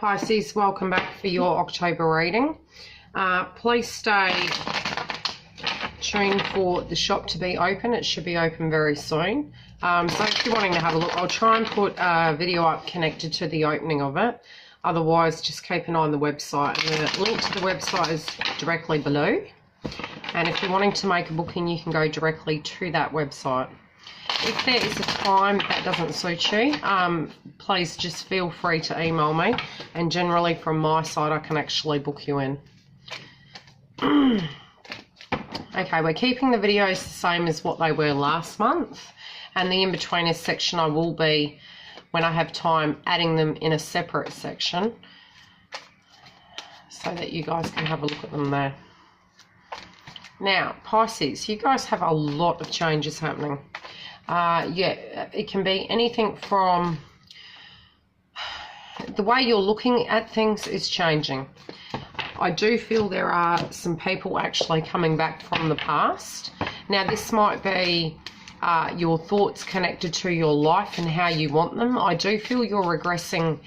Pisces, welcome back for your October reading. Please stay tuned for the shop to be open. It should be open very soon. So if you're wanting to have a look, I'll try and put a video up connected to the opening of it. Otherwise, just keep an eye on the website. The link to the website is directly below. And if you're wanting to make a booking, you can go directly to that website. If there is a time that doesn't suit you, please just feel free to email me. And generally from my side, I can actually book you in. Okay, we're keeping the videos the same as what they were last month. And the in-betweeners section, I will be, when I have time, adding them in a separate section so that you guys can have a look at them there. Now, Pisces, you guys have a lot of changes happening. Yeah, it can be anything from the way you're looking at things is changing. I do feel there are some people actually coming back from the past. Now, this might be your thoughts connected to your life and how you want them. I do feel you're regressing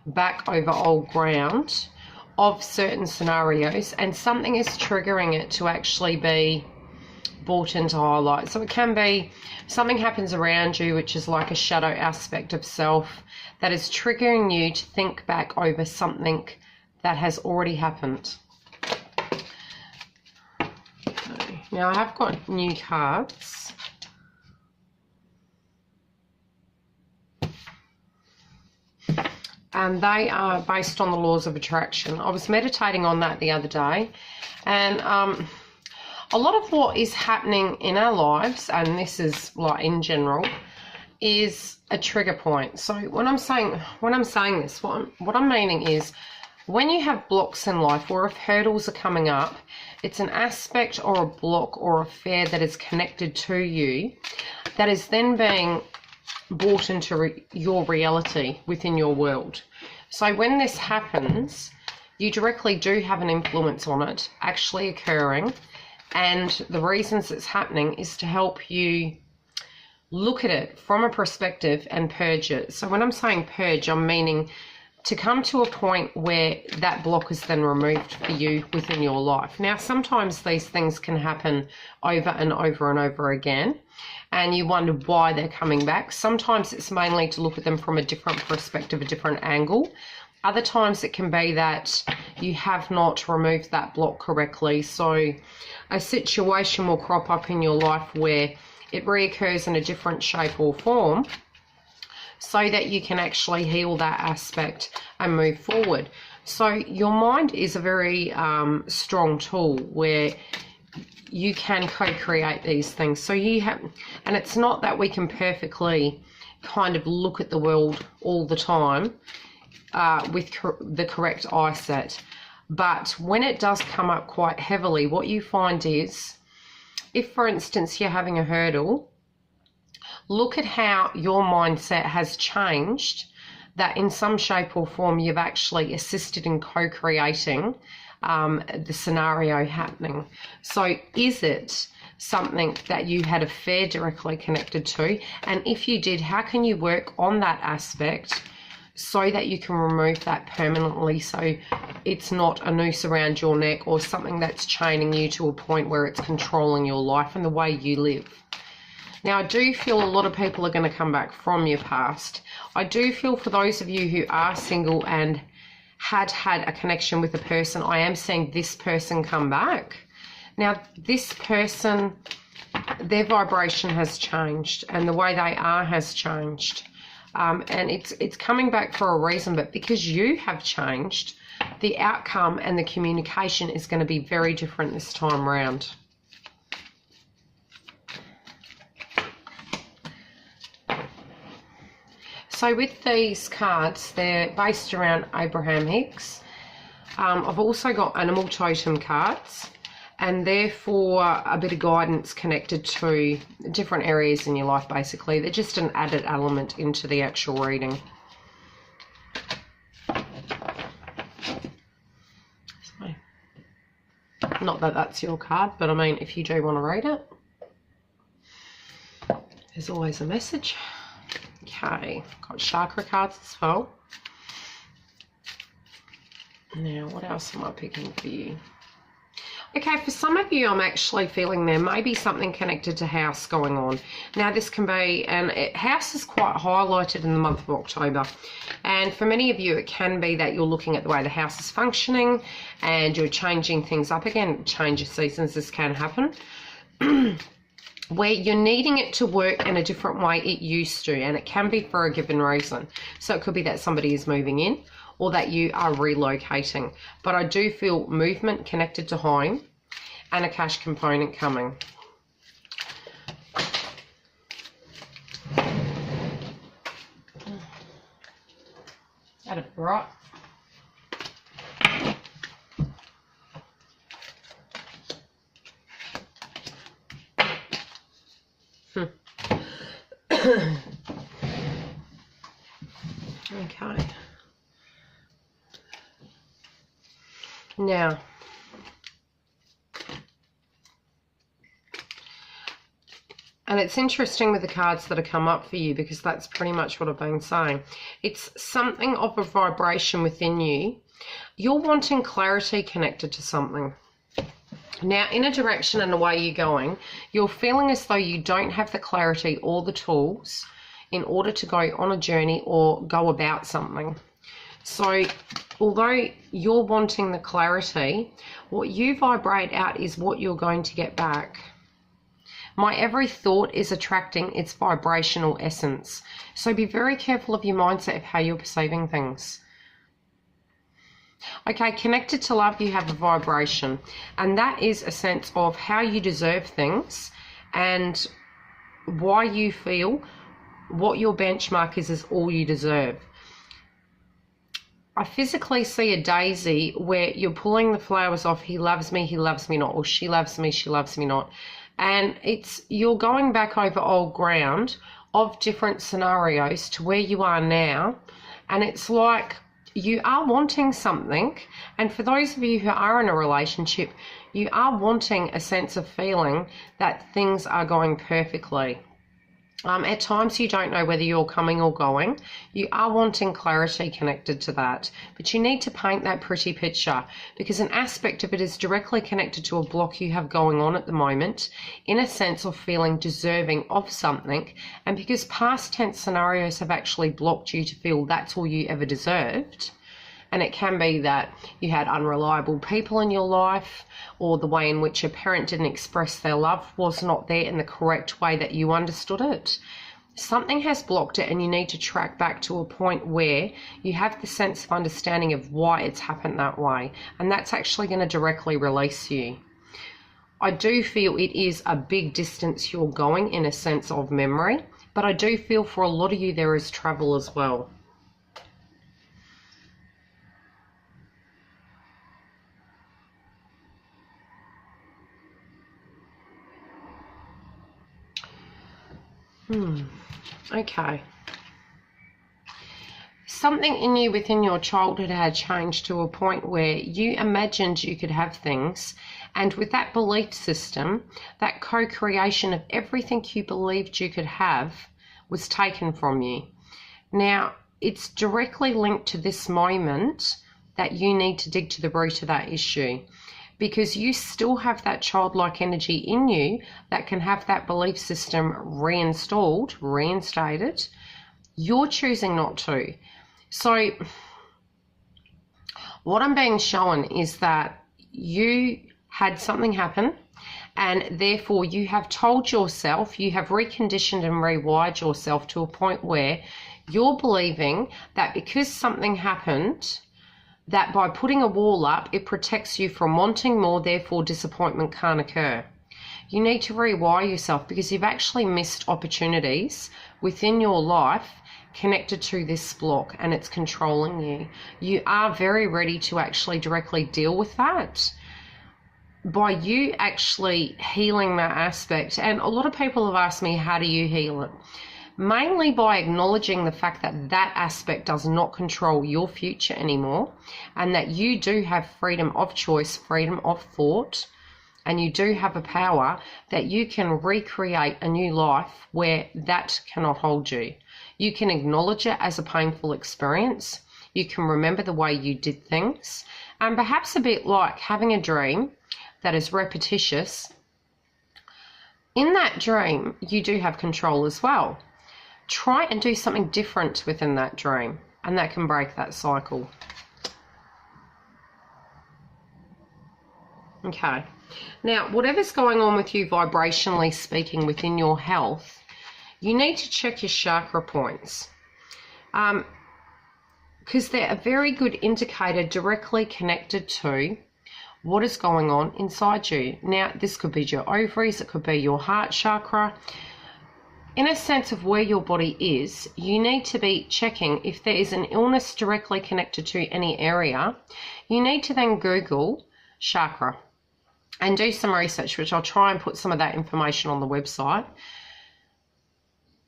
back over old ground of certain scenarios, and something is triggering it to actually be brought into highlight. So it can be something happens around you, which is like a shadow aspect of self that is triggering you to think back over something that has already happened. Okay. Now I have got new cards. And they are based on the laws of attraction. I was meditating on that the other day, and a lot of what is happening in our lives, and this is like in general, is a trigger point. So when I'm saying this, what I'm meaning is when you have blocks in life, or if hurdles are coming up, it's an aspect or a block or a fear that is connected to you that is then being brought into your reality within your world. So when this happens, you directly do have an influence on it actually occurring, and the reasons it's happening is to help you look at it from a perspective and purge it. So when I'm saying purge, I'm meaning to come to a point where that block is then removed for you within your life. Now, sometimes these things can happen over and over and over again, and you wonder why they're coming back. Sometimes it's mainly to look at them from a different perspective, a different angle. Other times it can be that you have not removed that block correctly. So a situation will crop up in your life where it reoccurs in a different shape or form, so that you can actually heal that aspect and move forward. So your mind is a very strong tool where you can co-create these things. So you have, and it's not that we can perfectly kind of look at the world all the time with the correct eyesight. But when it does come up quite heavily, what you find is, if for instance you're having a hurdle, look at how your mindset has changed, that in some shape or form you've actually assisted in co-creating the scenario happening. So is it something that you had a fear directly connected to? And if you did, how can you work on that aspect so that you can remove that permanently, so it's not a noose around your neck or something that's chaining you to a point where it's controlling your life and the way you live? Now, I do feel a lot of people are going to come back from your past. I do feel for those of you who are single and had a connection with a person, I am seeing this person come back. Now, this person, their vibration has changed and the way they are has changed. And it's coming back for a reason, but because you have changed, the outcome and the communication is going to be very different this time around. So with these cards, they're based around Abraham Hicks. I've also got animal totem cards, and they're for a bit of guidance connected to different areas in your life, basically. They're just an added element into the actual reading. So, not that that's your card, but I mean, if you do want to read it, there's always a message. Okay, got chakra cards as well. Now, what else am I picking for you? Okay, for some of you, I'm actually feeling there may be something connected to house going on. Now, this can be, and house is quite highlighted in the month of October. And for many of you, it can be that you're looking at the way the house is functioning and you're changing things up. Again, change of seasons, this can happen. Where you're needing it to work in a different way it used to, and it can be for a given reason. So it could be that somebody is moving in or that you are relocating. But I do feel movement connected to home and a cash component coming. That a bright. Okay. Now, and it's interesting with the cards that have come up for you, because that's pretty much what I've been saying. It's something of a vibration within you. You're wanting clarity connected to something. Now, in a direction and the way you're going, you're feeling as though you don't have the clarity or the tools in order to go on a journey or go about something. So, although you're wanting the clarity, what you vibrate out is what you're going to get back. My every thought is attracting its vibrational essence. So be very careful of your mindset of how you're perceiving things. Okay, connected to love, you have a vibration, and that is a sense of how you deserve things and why you feel what your benchmark is all you deserve. I physically see a daisy where you're pulling the flowers off, he loves me not, or she loves me not. And you're going back over old ground of different scenarios to where you are now. And it's like you are wanting something. And for those of you who are in a relationship, you are wanting a sense of feeling that things are going perfectly. At times you don't know whether you're coming or going. You are wanting clarity connected to that, but you need to paint that pretty picture, because an aspect of it is directly connected to a block you have going on at the moment, in a sense of feeling deserving of something, and because past tense scenarios have actually blocked you to feel that's all you ever deserved. And it can be that you had unreliable people in your life, or the way in which a parent didn't express their love was not there in the correct way that you understood it. Something has blocked it, and you need to track back to a point where you have the sense of understanding of why it's happened that way. And that's actually going to directly release you. I do feel it is a big distance you're going in a sense of memory, but I do feel for a lot of you there is travel as well. Okay. Something in you within your childhood had changed to a point where you imagined you could have things, and with that belief system, that co-creation of everything you believed you could have was taken from you. Now, it's directly linked to this moment that you need to dig to the root of that issue, because you still have that childlike energy in you that can have that belief system reinstated. You're choosing not to. So what I'm being shown is that you had something happen, and therefore you have told yourself, you have reconditioned and rewired yourself to a point where you're believing that because something happened, that by putting a wall up, it protects you from wanting more, therefore disappointment can't occur. You need to rewire yourself, because you've actually missed opportunities within your life connected to this block, and it's controlling you. You are very ready to actually directly deal with that by you actually healing that aspect. And a lot of people have asked me, how do you heal it? Mainly by acknowledging the fact that that aspect does not control your future anymore, and that you do have freedom of choice, freedom of thought, and you do have a power that you can recreate a new life where that cannot hold you. You can acknowledge it as a painful experience. You can remember the way you did things. And perhaps a bit like having a dream that is repetitious. In that dream, you do have control as well. Try and do something different within that dream, and that can break that cycle. Okay. Now, whatever's going on with you vibrationally speaking within your health, you need to check your chakra points. Because they're a very good indicator directly connected to what is going on inside you. Now, this could be your ovaries, it could be your heart chakra. In a sense of where your body is, you need to be checking if there is an illness directly connected to any area. You need to then Google chakra and do some research, which I'll try and put some of that information on the website.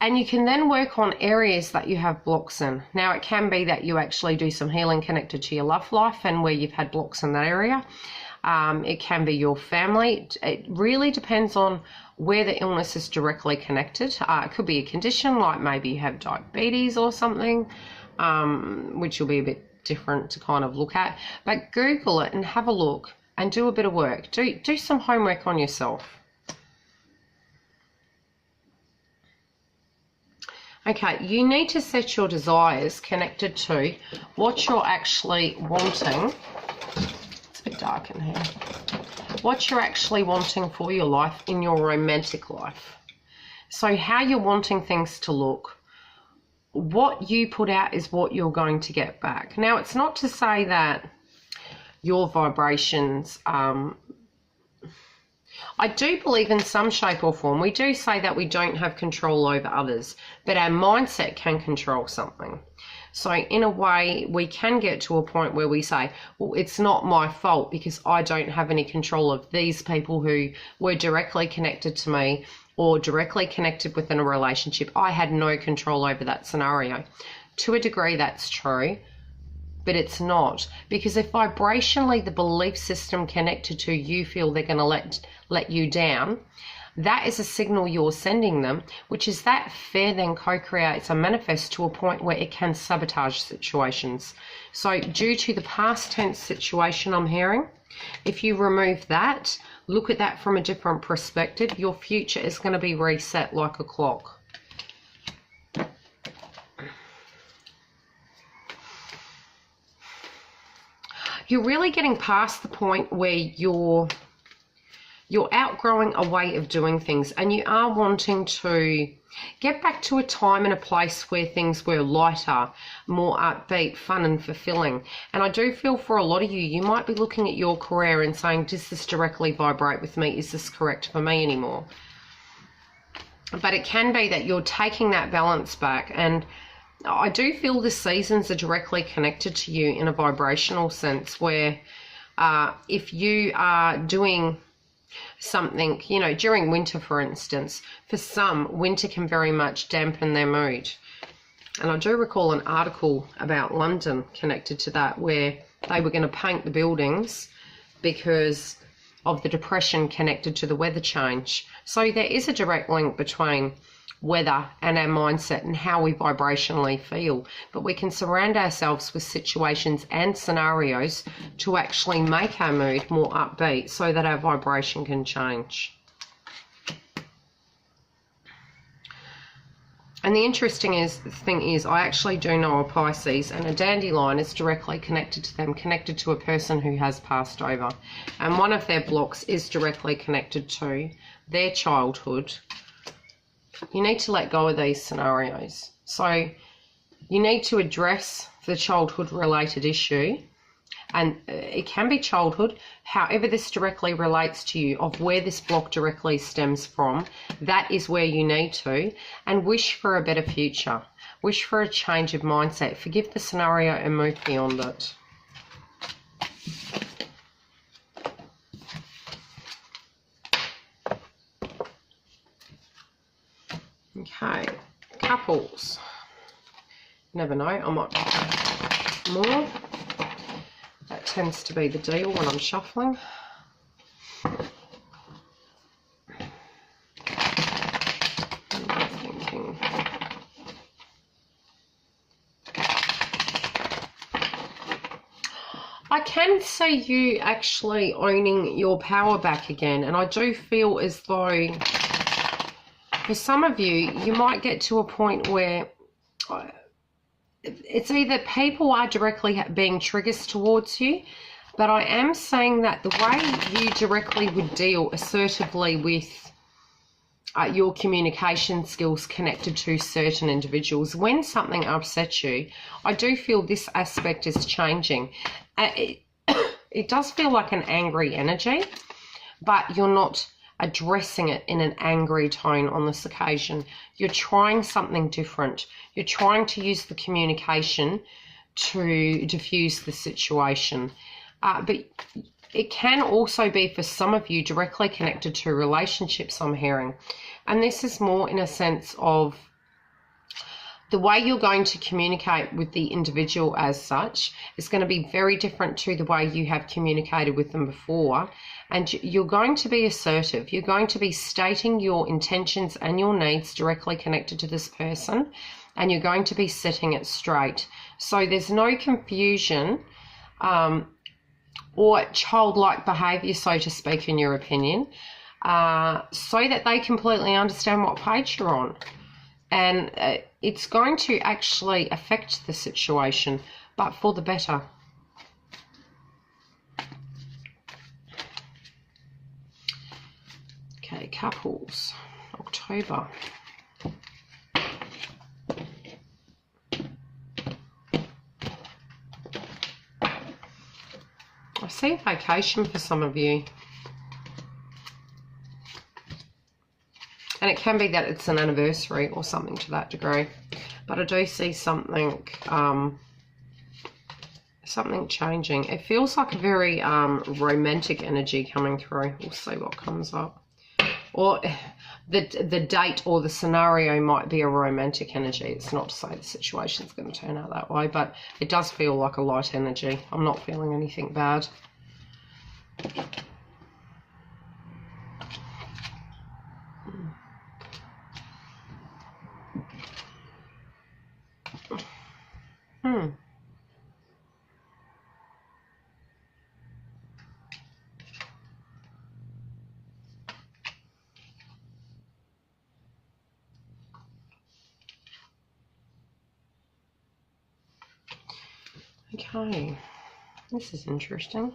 And you can then work on areas that you have blocks in. Now, it can be that you actually do some healing connected to your love life and where you've had blocks in that area. It can be your family. It really depends on where the illness is directly connected. It could be a condition like maybe you have diabetes or something, which will be a bit different to kind of look at. But Google it and have a look and do a bit of work. Do some homework on yourself. Okay, you need to set your desires connected to what you're actually wanting. It's a bit dark in here. What you're actually wanting for your life in your romantic life. So how you're wanting things to look. What you put out is what you're going to get back. Now, it's not to say that your vibrations, I do believe in some shape or form, we do say that we don't have control over others, but our mindset can control something. So in a way, we can get to a point where we say, well, it's not my fault because I don't have any control of these people who were directly connected to me or directly connected within a relationship. I had no control over that scenario. To a degree, that's true. But it's not, because if vibrationally the belief system connected to you feel they're going to let you down, that is a signal you're sending them, which is that fear then co-creates and manifests to a point where it can sabotage situations. So due to the past tense situation I'm hearing, if you remove that, look at that from a different perspective, your future is going to be reset like a clock. You're really getting past the point where you're outgrowing a way of doing things, and you are wanting to get back to a time and a place where things were lighter, more upbeat, fun and fulfilling. And I do feel for a lot of you, you might be looking at your career and saying, does this directly vibrate with me? Is this correct for me anymore? But it can be that you're taking that balance back, and I do feel the seasons are directly connected to you in a vibrational sense, where if you are doing something, you know, during winter, for instance, for some, winter can very much dampen their mood. And I do recall an article about London connected to that, where they were going to paint the buildings because of the depression connected to the weather change. So there is a direct link between weather and our mindset and how we vibrationally feel, but we can surround ourselves with situations and scenarios to actually make our mood more upbeat so that our vibration can change. And the interesting thing is I actually do know a Pisces, and a dandelion is directly connected to them, connected to a person who has passed over, and one of their blocks is directly connected to their childhood. You need to let go of these scenarios. So you need to address the childhood related issue, and it can be childhood, however this directly relates to you, of where this block directly stems from. That is where you need to, and wish for a better future. Wish for a change of mindset. Forgive the scenario and move beyond it. Okay, couples. Never know, I might put more. That tends to be the deal when I'm shuffling. I'm thinking. I can see you actually owning your power back again, and I do feel as though for some of you, you might get to a point where it's either people are directly being triggers towards you, but I am saying that the way you directly would deal assertively with your communication skills connected to certain individuals, when something upsets you, I do feel this aspect is changing. It does feel like an angry energy, but you're not addressing it in an angry tone on this occasion. You're trying something different. You're trying to use the communication to diffuse the situation. But it can also be for some of you directly connected to relationships, I'm hearing. And this is more in a sense of the way you're going to communicate with the individual as such is going to be very different to the way you have communicated with them before. And you're going to be assertive. You're going to be stating your intentions and your needs directly connected to this person, and you're going to be setting it straight. So there's no confusion or childlike behaviour, so to speak, in your opinion, so that they completely understand what page you're on. And it's going to actually affect the situation, but for the better. Okay, couples, October. I see a vacation for some of you. And it can be that it's an anniversary or something to that degree. But I do see something something changing. It feels like a very romantic energy coming through. We'll see what comes up. Or the date or the scenario might be a romantic energy. It's not to say the situation's going to turn out that way, but it does feel like a light energy. I'm not feeling anything bad. Okay, this is interesting.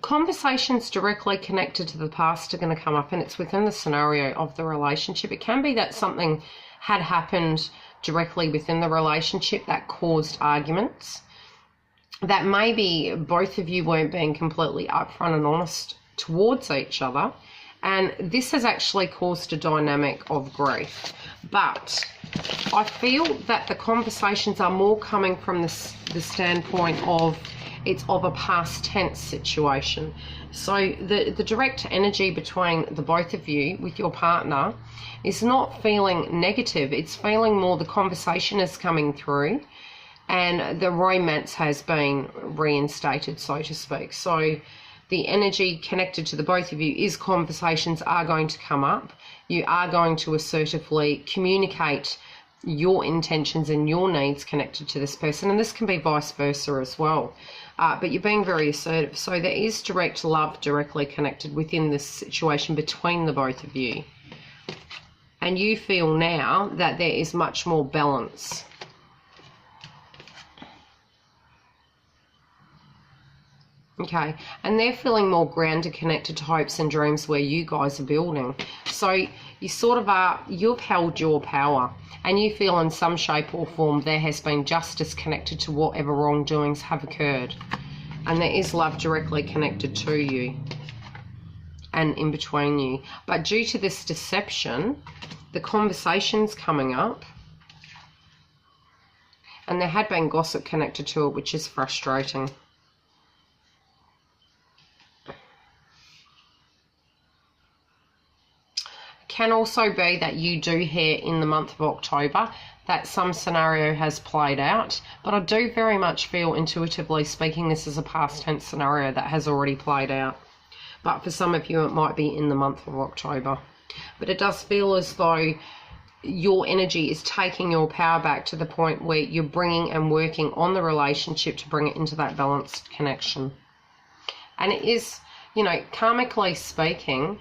Conversations directly connected to the past are going to come up, and it's within the scenario of the relationship. It can be that something had happened directly within the relationship that caused arguments, that maybe both of you weren't being completely upfront and honest towards each other, and this has actually caused a dynamic of grief. But I feel that the conversations are more coming from the standpoint of it's of a past tense situation. So the direct energy between the both of you with your partner is not feeling negative. It's feeling more the conversation is coming through and the romance has been reinstated, so to speak. So the energy connected to the both of you is conversations are going to come up. You are going to assertively communicate your intentions and your needs connected to this person, and this can be vice versa as well. But you're being very assertive. So there is direct love directly connected within this situation between the both of you. And you feel now that there is much more balance. Okay, and they're feeling more grounded, connected to hopes and dreams where you guys are building. So you sort of are, you've held your power, and you feel in some shape or form there has been justice connected to whatever wrongdoings have occurred. And there is love directly connected to you and in between you. But due to this deception, the conversation's coming up, and there had been gossip connected to it, which is frustrating. Can also be that you do hear in the month of October that some scenario has played out, but I do very much feel, intuitively speaking, this is a past tense scenario that has already played out. but for some of you it might be in the month of October. But it does feel as though your energy is taking your power back to the point where you're bringing and working on the relationship to bring it into that balanced connection. And it is, you know, karmically speaking,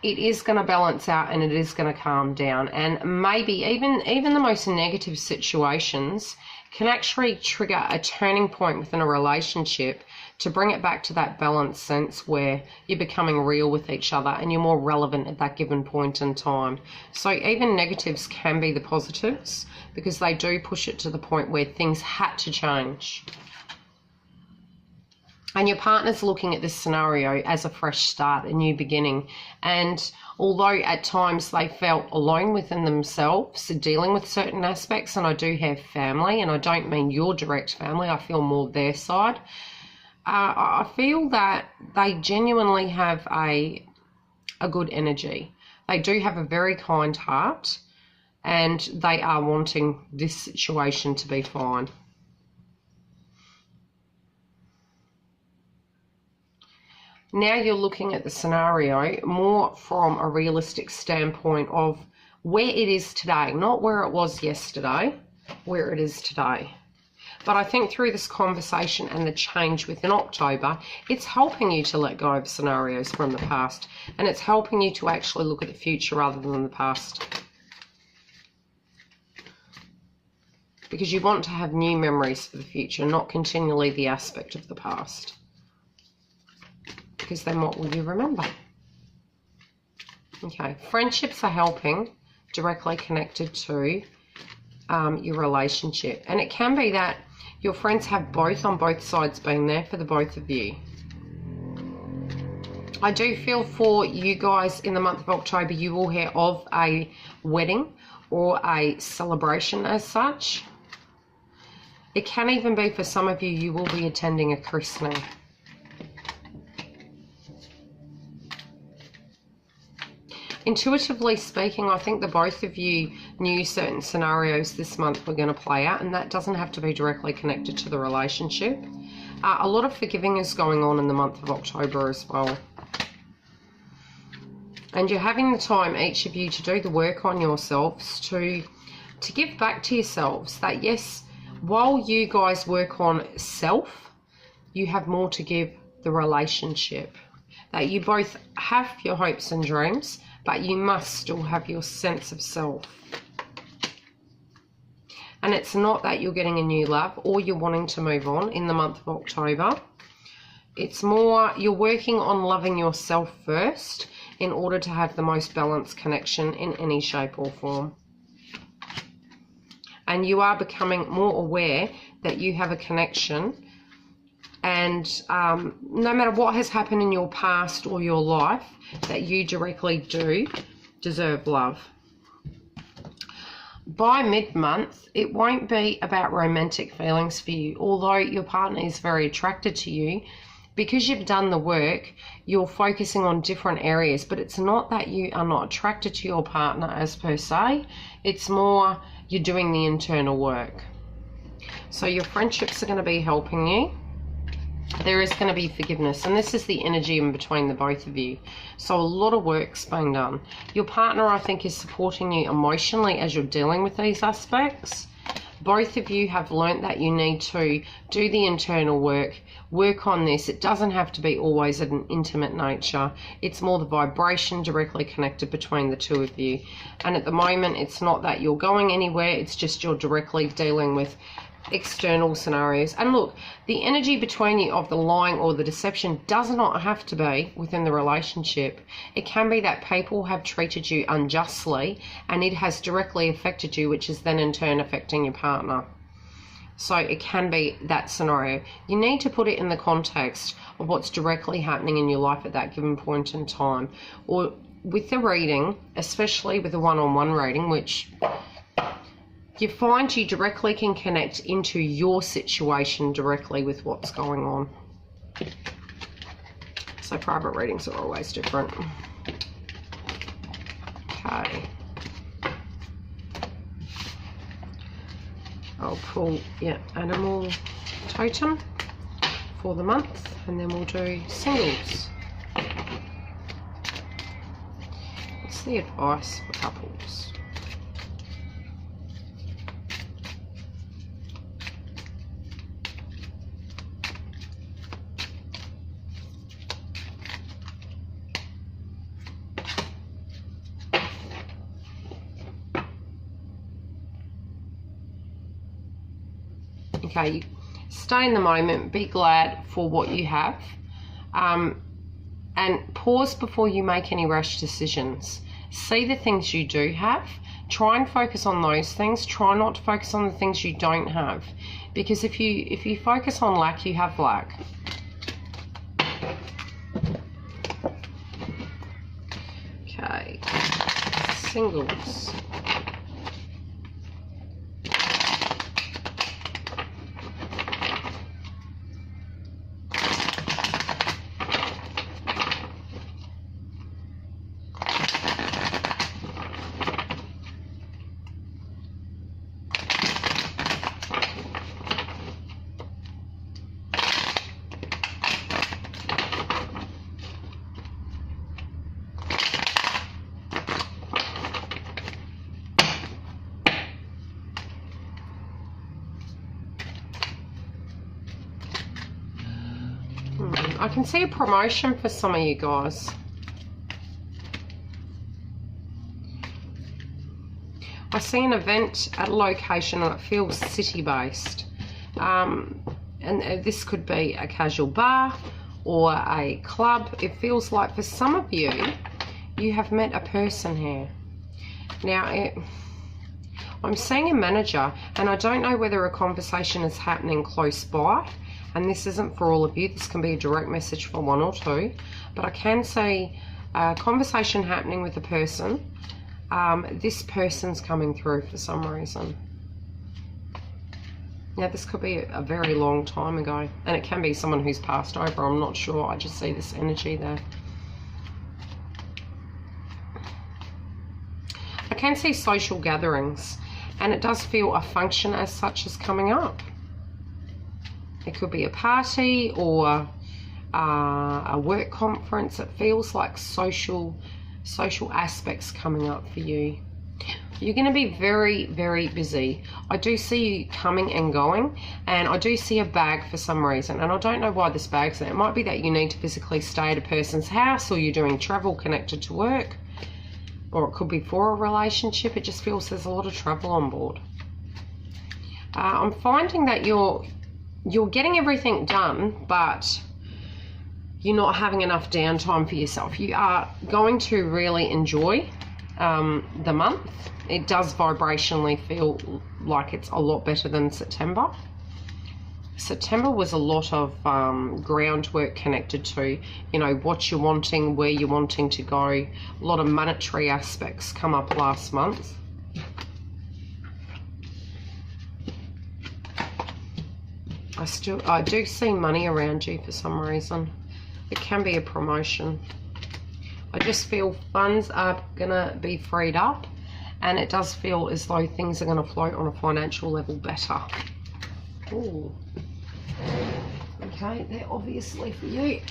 it is going to balance out and it is going to calm down. And maybe even the most negative situations can actually trigger a turning point within a relationship to bring it back to that balanced sense where you're becoming real with each other and you're more relevant at that given point in time. So even negatives can be the positives, because they do push it to the point where things had to change. And your partner's looking at this scenario as a fresh start, a new beginning. And although at times they felt alone within themselves, dealing with certain aspects, and I do have family, and I don't mean your direct family, I feel more their side. I feel that they genuinely have a good energy. They do have a very kind heart, and they are wanting this situation to be fine. Now you're looking at the scenario more from a realistic standpoint of where it is today, not where it was yesterday, where it is today. But I think through this conversation and the change within October, it's helping you to let go of scenarios from the past, and it's helping you to actually look at the future rather than the past. Because you want to have new memories for the future, not continually the aspect of the past. Because then what will you remember? Okay, friendships are helping, directly connected to your relationship. And it can be that your friends have both on both sides being there for the both of you. I do feel for you guys in the month of October, you will hear of a wedding or a celebration as such. It can even be for some of you, you will be attending a christening. Intuitively speaking, I think the both of you knew certain scenarios this month were going to play out, and that doesn't have to be directly connected to the relationship. A lot of forgiving is going on in the month of October as well. And you're having the time, each of you, to do the work on yourselves, to give back to yourselves. That yes, while you guys work on self, you have more to give the relationship. That you both have your hopes and dreams, but you must still have your sense of self. And it's not that you're getting a new love or you're wanting to move on in the month of October. It's more you're working on loving yourself first in order to have the most balanced connection in any shape or form. And you are becoming more aware that you have a connection, and no matter what has happened in your past or your life, that you directly do deserve love. By mid-month, it won't be about romantic feelings for you, although your partner is very attracted to you. Because you've done the work, you're focusing on different areas, but it's not that you are not attracted to your partner as per se. It's more you're doing the internal work. So your friendships are going to be helping you. There is going to be forgiveness, and this is the energy in between the both of you. So a lot of work's being done. Your partner, I think, is supporting you emotionally as you're dealing with these aspects. Both of you have learnt that you need to do the internal work on this. It doesn't have to be always at an intimate nature. It's more the vibration directly connected between the two of you. And at the moment, it's not that you're going anywhere. It's just you're directly dealing with external scenarios. And look, the energy between you of the lying or the deception does not have to be within the relationship. It can be that people have treated you unjustly and it has directly affected you, which is then in turn affecting your partner. So it can be that scenario. You need to put it in the context of what's directly happening in your life at that given point in time. Or with the reading, especially with a one-on-one reading, which you find you directly can connect into your situation directly with what's going on. So private readings are always different. Okay. I'll pull, animal totem for the month, and then we'll do singles. What's the advice for couples? Okay, stay in the moment, be glad for what you have, and pause before you make any rash decisions. See the things you do have, try and focus on those things, try not to focus on the things you don't have, because if you focus on lack, you have lack. Okay, singles. I can see a promotion for some of you guys. I see an event at a location and it feels city-based. And this could be a casual bar or a club. It feels like for some of you, you have met a person here. Now, I'm seeing a manager, and I don't know whether a conversation is happening close by. And this isn't for all of you, this can be a direct message for one or two, but I can see a conversation happening with a person. This person's coming through for some reason. Now this could be a very long time ago, and it can be someone who's passed over, I'm not sure, I just see this energy there. I can see social gatherings, and it does feel a function as such is coming up. It could be a party or a work conference. It feels like social aspects coming up for you. You're going to be very, very busy. I do see you coming and going, and I do see a bag for some reason, and I don't know why this bag's there. It might be that you need to physically stay at a person's house, or you're doing travel connected to work, or it could be for a relationship. It just feels there's a lot of travel on board. I'm finding that you're getting everything done, but you're not having enough downtime for yourself. You are going to really enjoy the month. It does vibrationally feel like it's a lot better than September. September was a lot of groundwork connected to, you know, what you're wanting, where you're wanting to go. A lot of monetary aspects come up last month. I do see money around you for some reason. It can be a promotion. I just feel funds are gonna be freed up, and it does feel as though things are gonna float on a financial level better. Ooh. Okay, they're obviously for you.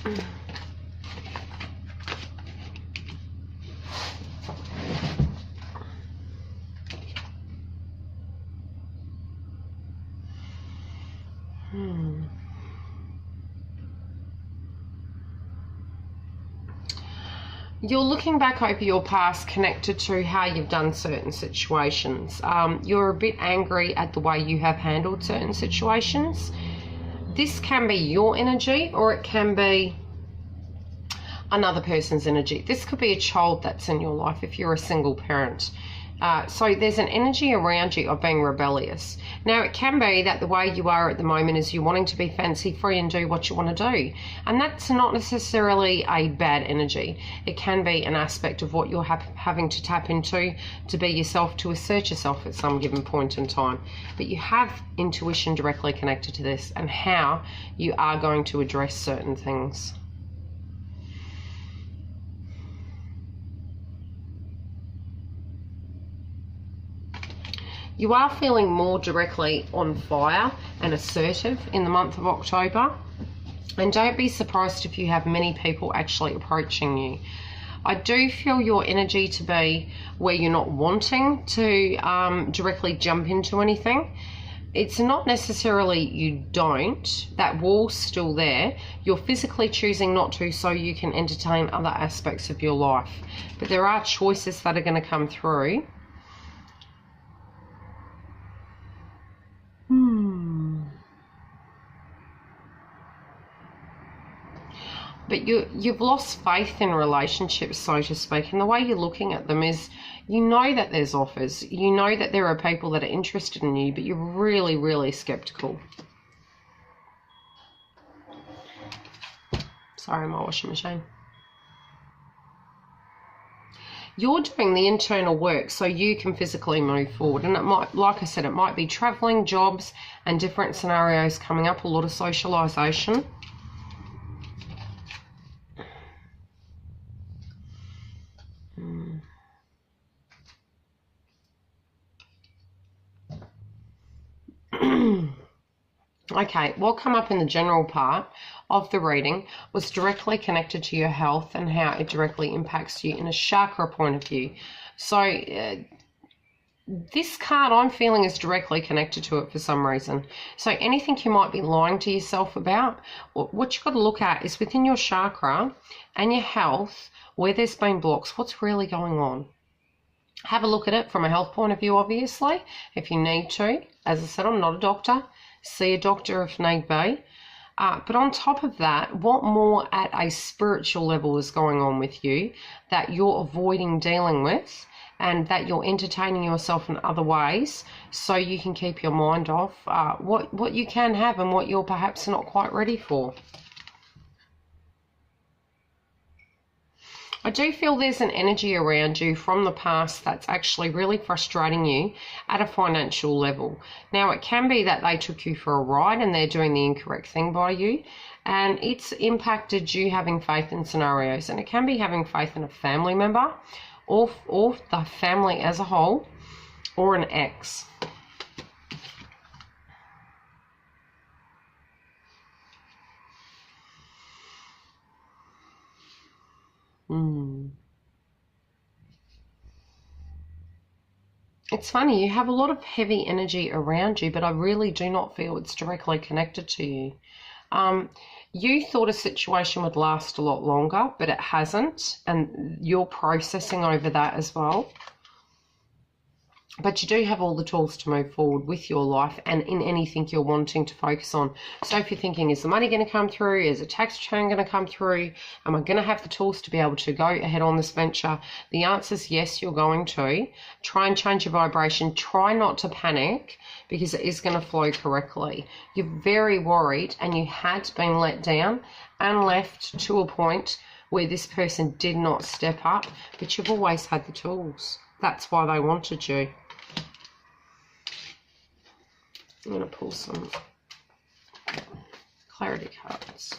You're looking back over your past connected to how you've done certain situations. You're a bit angry at the way you have handled certain situations. This can be your energy, or it can be another person's energy. This could be a child that's in your life if you're a single parent. So there's an energy around you of being rebellious. Now, it can be that the way you are at the moment is you're wanting to be fancy free and do what you want to do. And that's not necessarily a bad energy. It can be an aspect of what you're having to tap into to be yourself, to assert yourself at some given point in time. But you have intuition directly connected to this and how you are going to address certain things. You are feeling more directly on fire and assertive in the month of October. And don't be surprised if you have many people actually approaching you. I do feel your energy to be where you're not wanting to directly jump into anything. It's not necessarily you don't. That wall's still there. You're physically choosing not to so you can entertain other aspects of your life. But there are choices that are going to come through. But you've lost faith in relationships, so to speak, and the way you're looking at them is you know that there's offers, you know that there are people that are interested in you, but you're really, really skeptical. Sorry, my washing machine. You're doing the internal work so you can physically move forward, and it might, like I said, it might be traveling, jobs, and different scenarios coming up, a lot of socialization. Okay, what come up in the general part of the reading was directly connected to your health and how it directly impacts you in a chakra point of view. So this card I'm feeling is directly connected to it for some reason. So anything you might be lying to yourself about, what you've got to look at is within your chakra and your health, where there's been blocks, what's really going on. Have a look at it from a health point of view, obviously, if you need to. As I said, I'm not a doctor. See a doctor if need be. But on top of that, what more at a spiritual level is going on with you that you're avoiding dealing with, and that you're entertaining yourself in other ways so you can keep your mind off what you can have and what you're perhaps not quite ready for. I do feel there's an energy around you from the past that's actually really frustrating you at a financial level. Now, it can be that they took you for a ride and they're doing the incorrect thing by you, and it's impacted you having faith in scenarios. And it can be having faith in a family member or the family as a whole, or an ex. It's funny, you have a lot of heavy energy around you, but I really do not feel it's directly connected to you. You thought a situation would last a lot longer, but it hasn't, and you're processing over that as well. But you do have all the tools to move forward with your life and in anything you're wanting to focus on. So if you're thinking, is the money going to come through? Is a tax return going to come through? Am I going to have the tools to be able to go ahead on this venture? The answer is yes, you're going to. Try and change your vibration. Try not to panic, because it is going to flow correctly. You're very worried and you had been let down and left to a point where this person did not step up, but you've always had the tools. That's why they wanted you. I'm going to pull some clarity cards.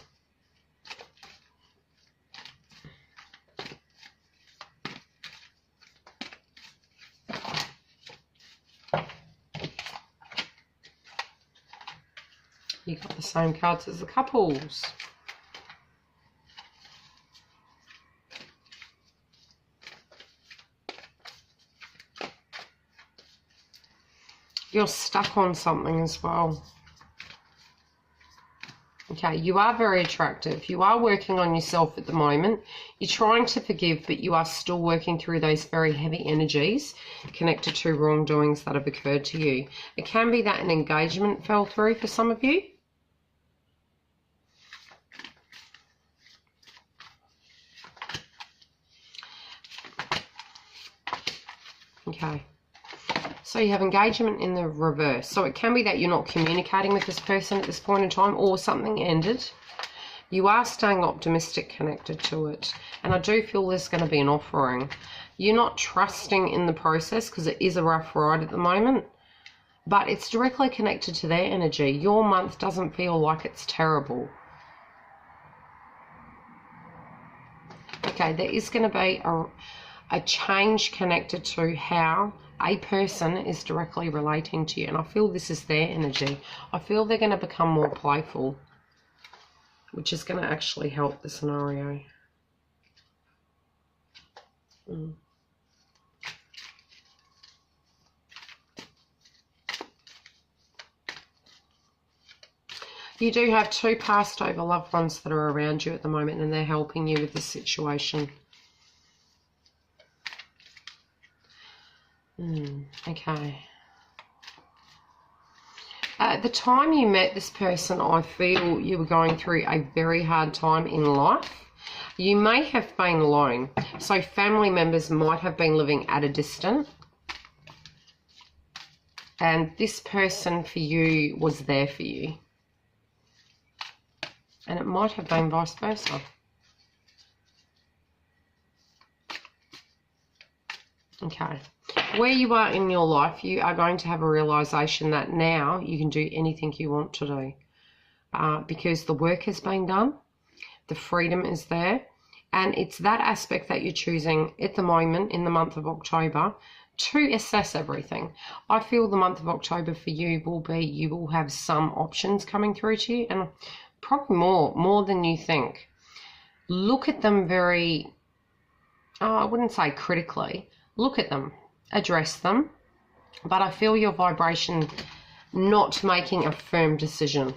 You got the same cards as the couples. You're stuck on something as well. Okay, you are very attractive. You are working on yourself at the moment. You're trying to forgive, but you are still working through those very heavy energies connected to wrongdoings that have occurred to you. It can be that an engagement fell through for some of you. Okay. So you have engagement in the reverse. So it can be that you're not communicating with this person at this point in time, or something ended. You are staying optimistic connected to it. And I do feel there's going to be an offering. You're not trusting in the process because it is a rough ride at the moment. But it's directly connected to their energy. Your month doesn't feel like it's terrible. Okay, there is going to be a change connected to how a person is directly relating to you, and I feel this is their energy. I feel they're going to become more playful, which is going to actually help the scenario. You do have 2 passed over loved ones that are around you at the moment, and they're helping you with this situation. Okay. At the time you met this person, I feel you were going through a very hard time in life. You may have been alone. So family members might have been living at a distance. And this person for you was there for you. And it might have been vice versa. Okay. Where you are in your life, you are going to have a realization that now you can do anything you want to do. Because the work has been done, the freedom is there, and it's that aspect that you're choosing at the moment in the month of October to assess everything. I feel the month of October for you will be, you will have some options coming through to you, and probably more than you think. Look at them very, I wouldn't say critically, look at them, address them, but I feel your vibration not making a firm decision.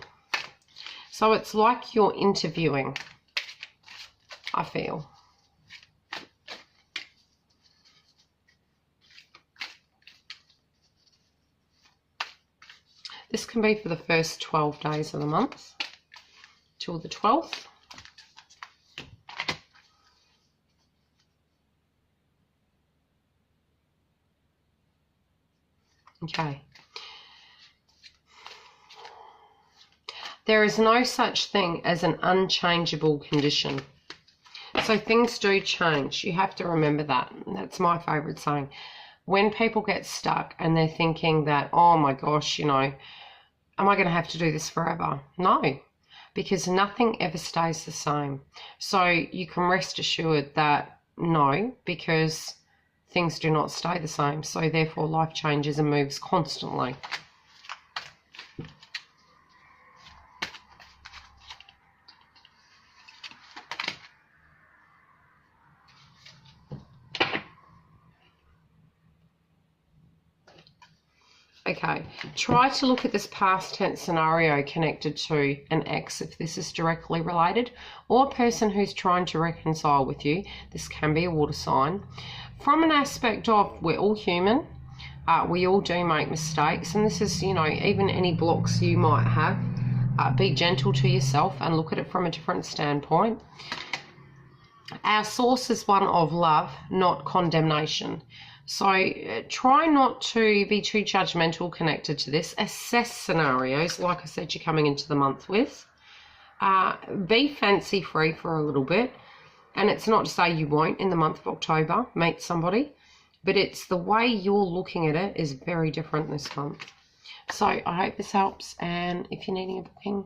So it's like you're interviewing, I feel. This can be for the first 12 days of the month till the 12th. Okay. There is no such thing as an unchangeable condition. So things do change. You have to remember that. That's my favourite saying. When people get stuck and they're thinking that, oh my gosh, you know, am I going to have to do this forever? No, because nothing ever stays the same. So you can rest assured that no, because things do not stay the same. So therefore life changes and moves constantly. Okay, try to look at this past tense scenario connected to an ex if this is directly related, or a person who's trying to reconcile with you. This can be a water sign. From an aspect of we're all human, we all do make mistakes, and this is, you know, even any blocks you might have, be gentle to yourself and look at it from a different standpoint. Our source is one of love, not condemnation. So try not to be too judgmental connected to this. Assess scenarios, like I said, you're coming into the month with. Be fancy free for a little bit. And it's not to say you won't in the month of October meet somebody, but it's the way you're looking at it is very different this month. So I hope this helps, and if you're needing a booking,